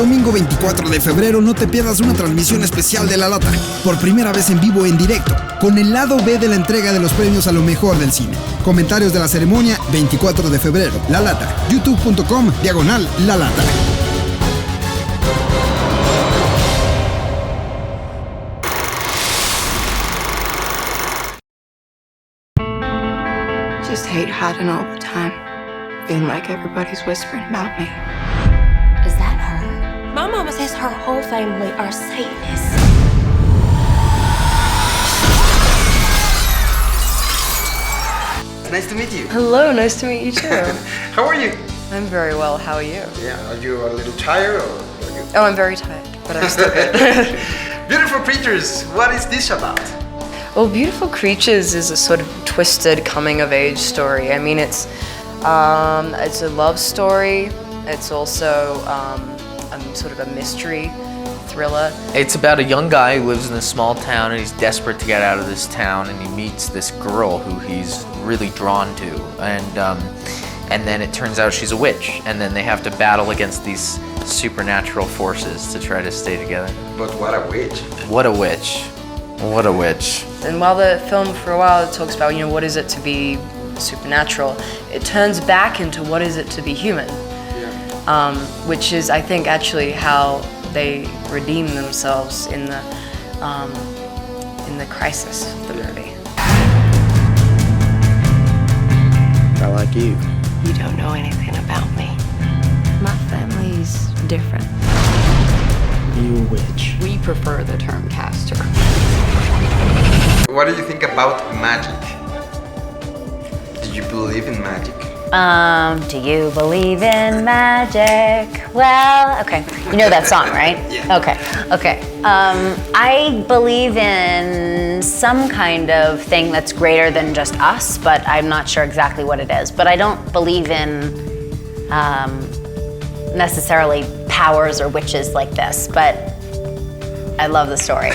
domingo 24 de febrero no te pierdas una transmisión especial de La Lata, por primera vez en vivo en directo, con el lado B de la entrega de los premios a lo mejor del cine. Comentarios de la ceremonia 24 de febrero. La Lata, youtube.com/La Lata. Just hate hiding all the time. Feeling like everybody's whispering about me. Is that her? My mama says her whole family are Satanists. Nice to meet you. Hello, nice to meet you too. How are you? I'm very well, how are you? Yeah, are you a little tired or are you? Oh, I'm very tired, but I'm still good. Beautiful Creatures, what is this about? Well, Beautiful Creatures is a sort of twisted coming-of-age story. I mean, it's a love story. It's also sort of a mystery thriller. It's about a young guy who lives in a small town and he's desperate to get out of this town, and he meets this girl who he's really drawn to, and then it turns out she's a witch, and then they have to battle against these supernatural forces to try to stay together. But what a witch. What a witch. What a witch. And while the film for a while talks about, what is it to be supernatural, it turns back into what is it to be human. Yeah. Which is, I think, actually how they redeem themselves in the crisis of the movie. I like you. You don't know anything about me. My family's different. You a witch. We prefer the term caster. What do you think about magic? Do you believe in magic? Do you believe in magic? Well, okay. You know that song, right? Yeah. Okay. I believe in some kind of thing that's greater than just us, but I'm not sure exactly what it is. But I don't believe in necessarily powers or witches like this, but I love the story.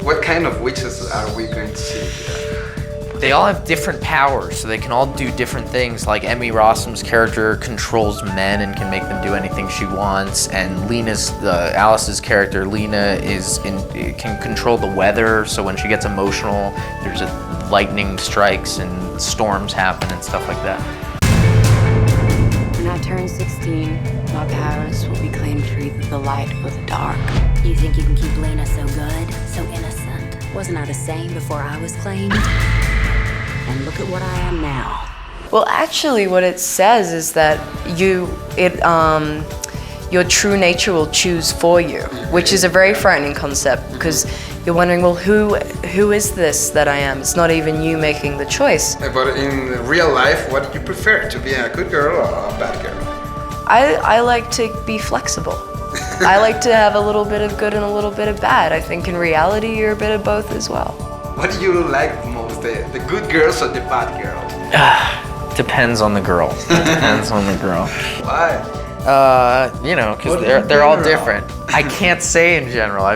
What kind of witches are we going to see? They all have different powers, so they can all do different things. Like Emmy Rossum's character controls men and can make them do anything she wants, and Alice's character, Lena, can control the weather, so when she gets emotional, there's lightning strikes and storms happen and stuff like that. When I turn 16, my powers will be claimed for either the light or the dark. You think you can keep Lena so good, so innocent? Wasn't I the same before I was claimed? And look at what I am now. Well, actually, what it says is that your true nature will choose for you, which is a very frightening concept, because you're wondering, well, who is this that I am? It's not even you making the choice. But in real life, what do you prefer? To be a good girl or a bad girl? I like to be flexible. I like to have a little bit of good and a little bit of bad. I think in reality, you're a bit of both as well. What do you like most, the good girls or the bad girls? Depends on the girl. Depends on the girl. Why? Because they're all different. I can't say in general.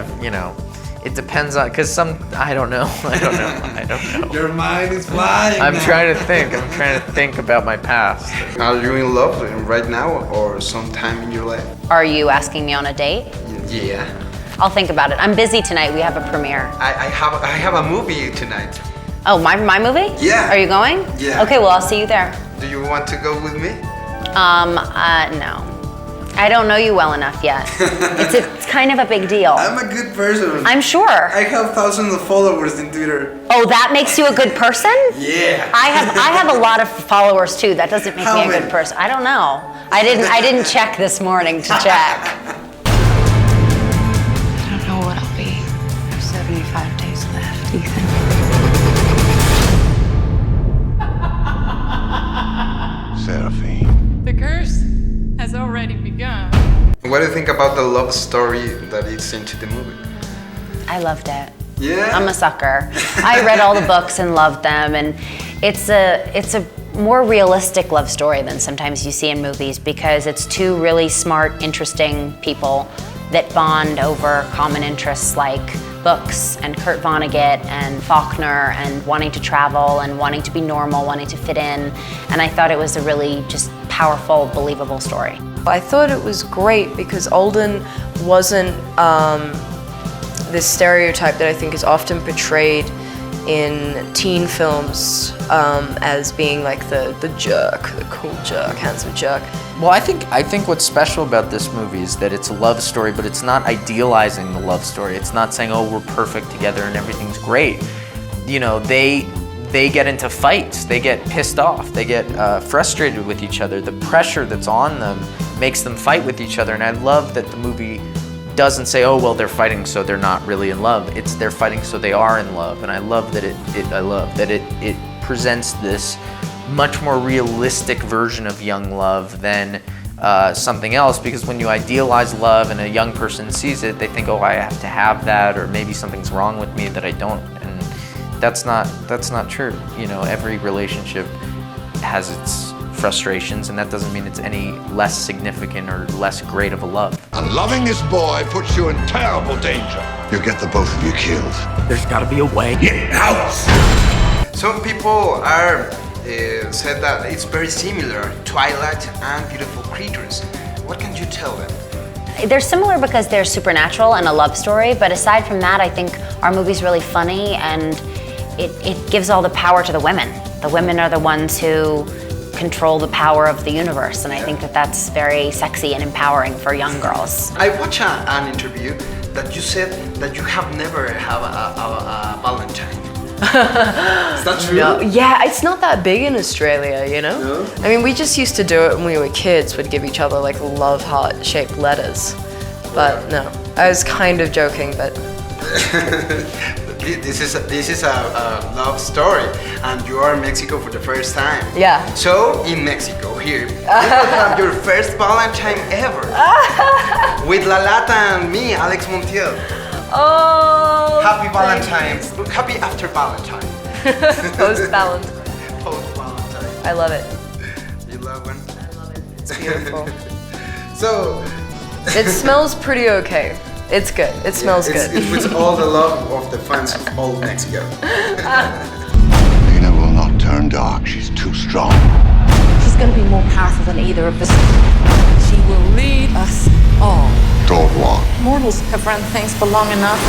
It depends on, because I don't know. I don't know. Your mind is flying. I'm trying to think about my past. Are you in love right now or sometime in your life? Are you asking me on a date? Yeah. I'll think about it. I'm busy tonight. We have a premiere. I have a movie tonight. Oh, my movie? Yeah. Are you going? Yeah. Okay, well, I'll see you there. Do you want to go with me? No. I don't know you well enough yet. It's kind of a big deal. I'm a good person. I'm sure. I have thousands of followers in Twitter. Oh, that makes you a good person? Yeah. I have a lot of followers too. That doesn't make me a good person. I don't know. I didn't check this morning to check. I don't know what I'll be. I have 75 days left, Ethan. Seraphine. The curse has already begun. What do you think about the love story that is into the movie? I loved it. Yeah? I'm a sucker. I read all the books and loved them, and it's a more realistic love story than sometimes you see in movies, because it's two really smart, interesting people that bond over common interests like books and Kurt Vonnegut and Faulkner and wanting to travel and wanting to be normal, wanting to fit in. And I thought it was a really just powerful, believable story. I thought it was great because Alden wasn't this stereotype that I think is often portrayed in teen films as being like the jerk, the cool jerk, handsome jerk. Well, I think what's special about this movie is that it's a love story, but it's not idealizing the love story. It's not saying, oh, we're perfect together and everything's great. You know, they get into fights, they get pissed off, they get frustrated with each other. The pressure that's on them makes them fight with each other, and I love that the movie doesn't say, oh, well, they're fighting so they're not really in love. It's they're fighting so they are in love, and I love that it presents this much more realistic version of young love than something else, because when you idealize love and a young person sees it, they think, oh, I have to have that, or maybe something's wrong with me that I don't, and that's not true. You know, every relationship has its frustrations, and that doesn't mean it's any less significant or less great of a love. And loving this boy puts you in terrible danger. You'll get the both of you killed. There's gotta be a way. Get out! Some people are said that it's very similar, Twilight and Beautiful Creatures. What can you tell them? They're similar because they're supernatural and a love story, but aside from that, I think our movie's really funny, and it gives all the power to the women. The women are the ones who control the power of the universe, and I think that that's very sexy and empowering for young girls. I watched an interview that you said that you have never had a Valentine. Is that true? No, yeah, it's not that big in Australia, you know? No? I mean, we just used to do it when we were kids. We'd give each other like love heart-shaped letters. But no, I was kind of joking, but... This is a love story, and you are in Mexico for the first time. Yeah. So, in Mexico, here, you will have your first Valentine ever. With La Lata and me, Alex Montiel. Oh! Happy Valentine. Happy after Valentine. Post-Valentine. Post-Valentine. I love it. You love one? I love it. It's beautiful. So... It smells pretty okay. It's good. It smells good. It's with all the love of the fans of old Mexico. Lena will not turn dark. She's too strong. She's going to be more powerful than either of us. She will lead us all. Don't walk. Mortals have run things for long enough.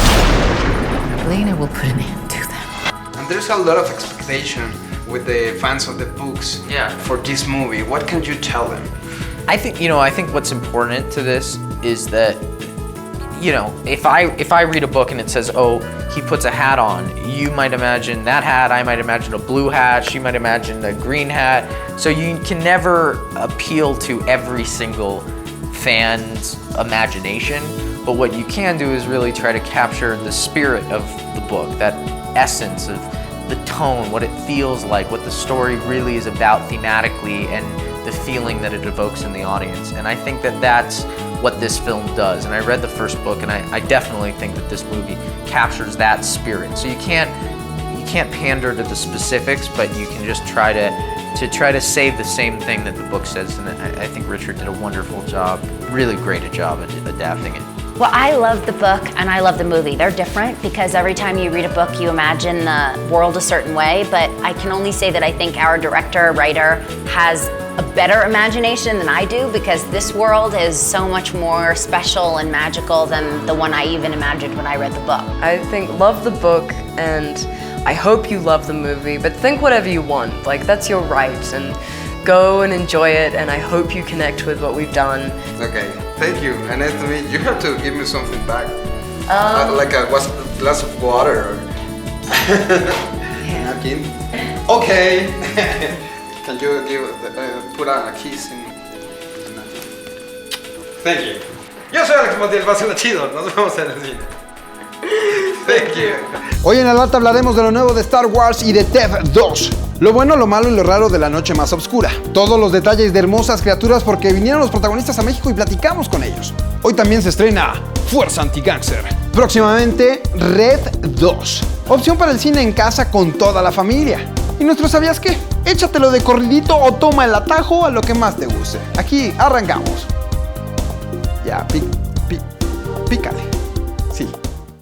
Lena will put an end to them. And there's a lot of expectation with the fans of the books for this movie. What can you tell them? I think what's important to this is that, you know, if I read a book and it says, oh, he puts a hat on, you might imagine that hat, I might imagine a blue hat, she might imagine a green hat. So you can never appeal to every single fan's imagination, but what you can do is really try to capture the spirit of the book, that essence of the tone, what it feels like, what the story really is about thematically, and the feeling that it evokes in the audience. And I think that that's what this film does. And I read the first book, and I definitely think that this movie captures that spirit. So you can't pander to the specifics, but you can just try to say the same thing that the book says. And I think Richard did a wonderful job, really great a job at adapting it. Well, I love the book and I love the movie. They're different because every time you read a book, you imagine the world a certain way, but I can only say that I think our director, writer, has a better imagination than I do, because this world is so much more special and magical than the one I even imagined when I read the book. I think love the book, and I hope you love the movie, but think whatever you want. Like, that's your right, and go and enjoy it, and I hope you connect with what we've done. Okay, thank you. And nice to meet you. You have to give me something back. Like a glass of water or napkin. Okay. Can you put a kiss in the napkin? Thank you. Yo soy Alex Montiel, pásenla chido. Nos vemos en el cine. Thank you. Hoy en La Lata hablaremos de lo nuevo de Star Wars y de Ted 2. Lo bueno, lo malo y lo raro de la noche más oscura. Todos los detalles de Hermosas Criaturas, porque vinieron los protagonistas a México y platicamos con ellos. Hoy también se estrena Fuerza Anti-Gangster. Próximamente, Red 2. Opción para el cine en casa con toda la familia. ¿Y nuestro sabías qué? Échatelo de corridito o toma el atajo a lo que más te guste. Aquí arrancamos. Ya, pícale.